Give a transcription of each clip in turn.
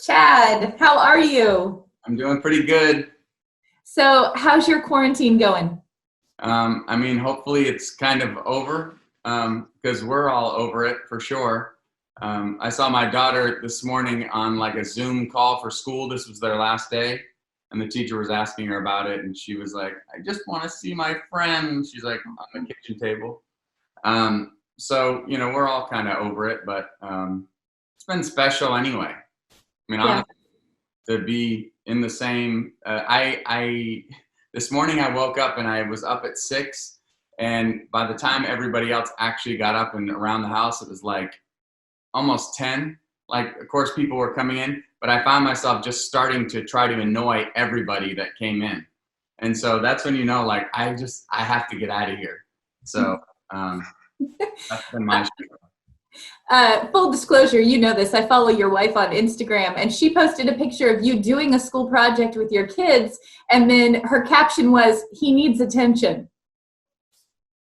Chad, how are you? I'm doing pretty good. So, how's your quarantine going? Hopefully it's kind of over because we're all over it for sure. I saw my daughter this morning on like a Zoom call for school. This was their last day, and the teacher was asking her about it, and she was like, "I just want to see my friend." She's like on the kitchen table. We're all kind of over it, but it's been special anyway. Yeah. Honestly, to be in the same. I this morning I woke up and I was up at 6, and by the time everybody else actually got up and around the house, it was like almost 10. Like, of course, people were coming in, but I found myself just starting to try to annoy everybody that came in, and so that's when like I have to get out of here. So that's been my show. Full disclosure, you know this. I follow your wife on Instagram, and she posted a picture of you doing a school project with your kids, and then her caption was, "He needs attention."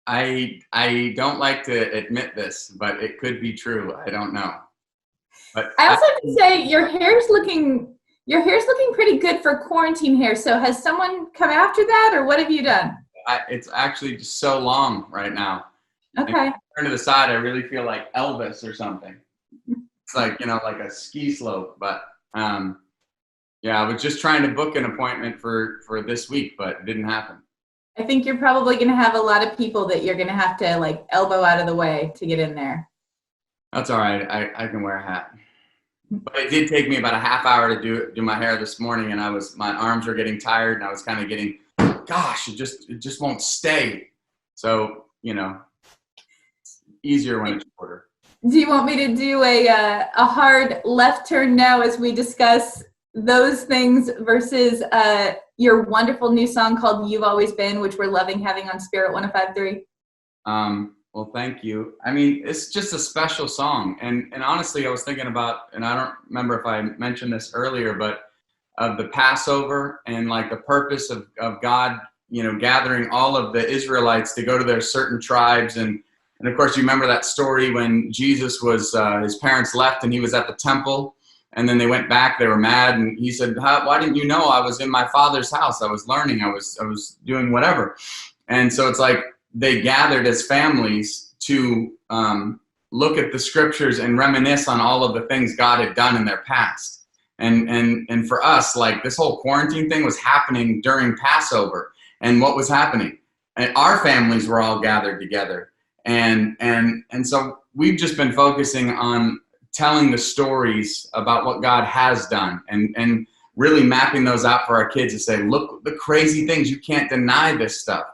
I don't like to admit this, but it could be true. I don't know. But I also have to say your hair's looking pretty good for quarantine hair. So has someone come after that, or what have you done? it's actually just so long right now. Okay. And turn to the side, I really feel like Elvis or something. It's like, like a ski slope. But yeah, I was just trying to book an appointment for this week, but it didn't happen. I think you're probably going to have a lot of people that you're going to have to like elbow out of the way to get in there. That's all right. I can wear a hat. But it did take me about a half hour to do my hair this morning, and my arms were getting tired, and I was kind of getting, gosh, it just won't stay. So, it's easier when it's shorter. Do you want me to do a hard left turn now as we discuss those things versus your wonderful new song called You've Always Been, which we're loving having on Spirit 105.3? Well, thank you. It's just a special song. And honestly, I was thinking about, and I don't remember if I mentioned this earlier, but of the Passover and like the purpose of God, gathering all of the Israelites to go to their certain tribes. And of course, you remember that story when Jesus was, his parents left and he was at the temple, and then they went back, they were mad. And he said, "Why didn't you know I was in my father's house? I was learning, I was doing whatever." And so it's like, they gathered as families to look at the scriptures and reminisce on all of the things God had done in their past. And for us, like, this whole quarantine thing was happening during Passover. And what was happening? And our families were all gathered together. And so we've just been focusing on telling the stories about what God has done, and really mapping those out for our kids to say, look, the crazy things, you can't deny this stuff.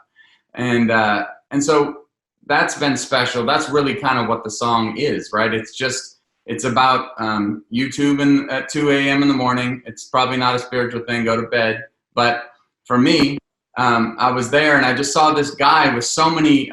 And so that's been special. That's really kind of what the song is, right? It's about YouTube and at 2 a.m. in the morning. It's probably not a spiritual thing, go to bed. But for me, I was there and I just saw this guy with so many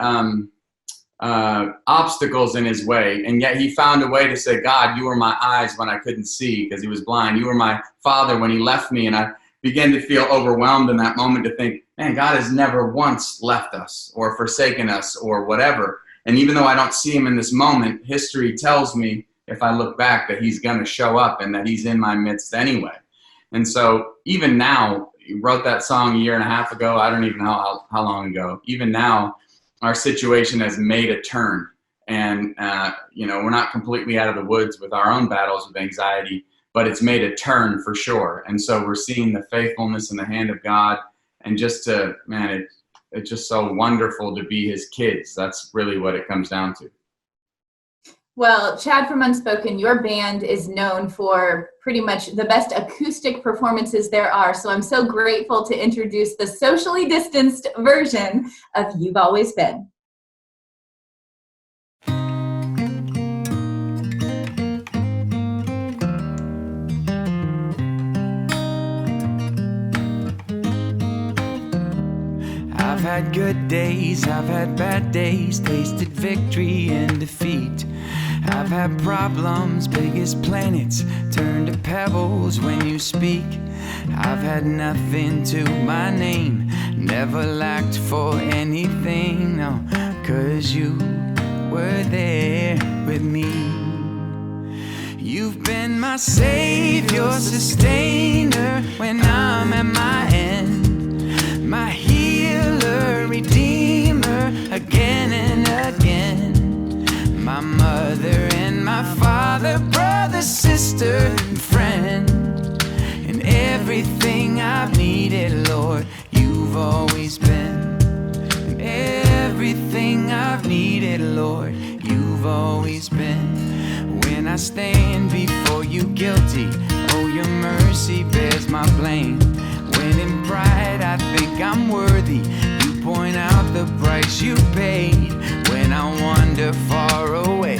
obstacles in his way. And yet he found a way to say, "God, you were my eyes when I couldn't see because he was blind. You were my father when he left me." And I began to feel overwhelmed in that moment to think, man, God has never once left us or forsaken us or whatever. And even though I don't see him in this moment, history tells me, if I look back, that he's going to show up and that he's in my midst anyway. And so even now, you wrote that song a year and a half ago. I don't even know how long ago. Even now, our situation has made a turn. And, we're not completely out of the woods with our own battles with anxiety, but it's made a turn for sure. And so we're seeing the faithfulness in the hand of God. And it's just so wonderful to be his kids. That's really what it comes down to. Well, Chad from Unspoken, your band is known for pretty much the best acoustic performances there are. So I'm so grateful to introduce the socially distanced version of You've Always Been. I've had good days, I've had bad days, tasted victory and defeat. I've had problems, big as planets, turn to pebbles when you speak. I've had nothing to my name, never lacked for anything, no, 'cause you were there with me. You've been my savior, sustainer when I'm at my end, my healer, redeemer, again and again, my mother and my father, brother, sister, and friend, and everything I've needed, Lord, you've always been. And everything I've needed, Lord, you've always been. When I stand before you guilty, oh, your mercy bears my blame. When in pride I think I'm worthy, you point out the price you paid. When I wander far away,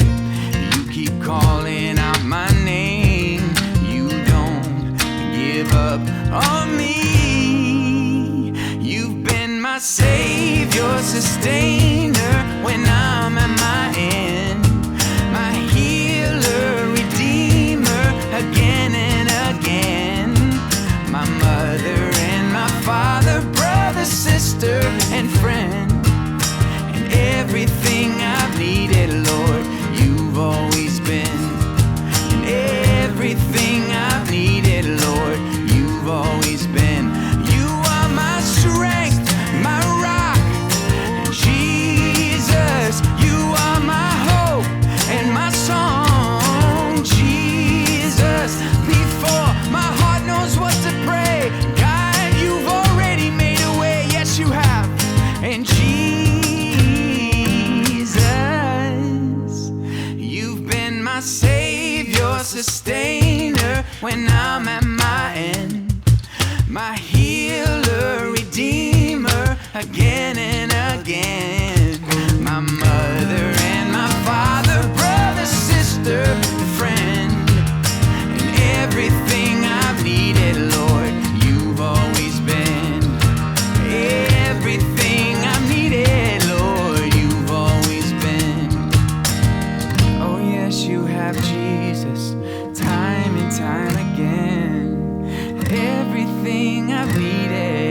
you keep calling out my name. You don't give up on me. You've been my savior, sustainer when I'm at my end, my healer, redeemer, again and again, my mother and my father, brother, sister, and friend, and everything I've needed, Lord, you've always been. And everything I've needed, Lord, you've always been. You are my strength, my rock, Jesus. You are my hope and my song, Jesus. Before my heart knows what to pray, God, you've already made a way. Yes, you have. And Jesus, you've been my savior, sustainer when I'm at my end, my healer, redeemer, again and again, my mother and my father, brother, sister, friend, and everything I've needed, Lord, you've always been. Everything I've needed, Lord, you've always been. Oh yes, you have, Jesus, time and time again. Everything I've needed,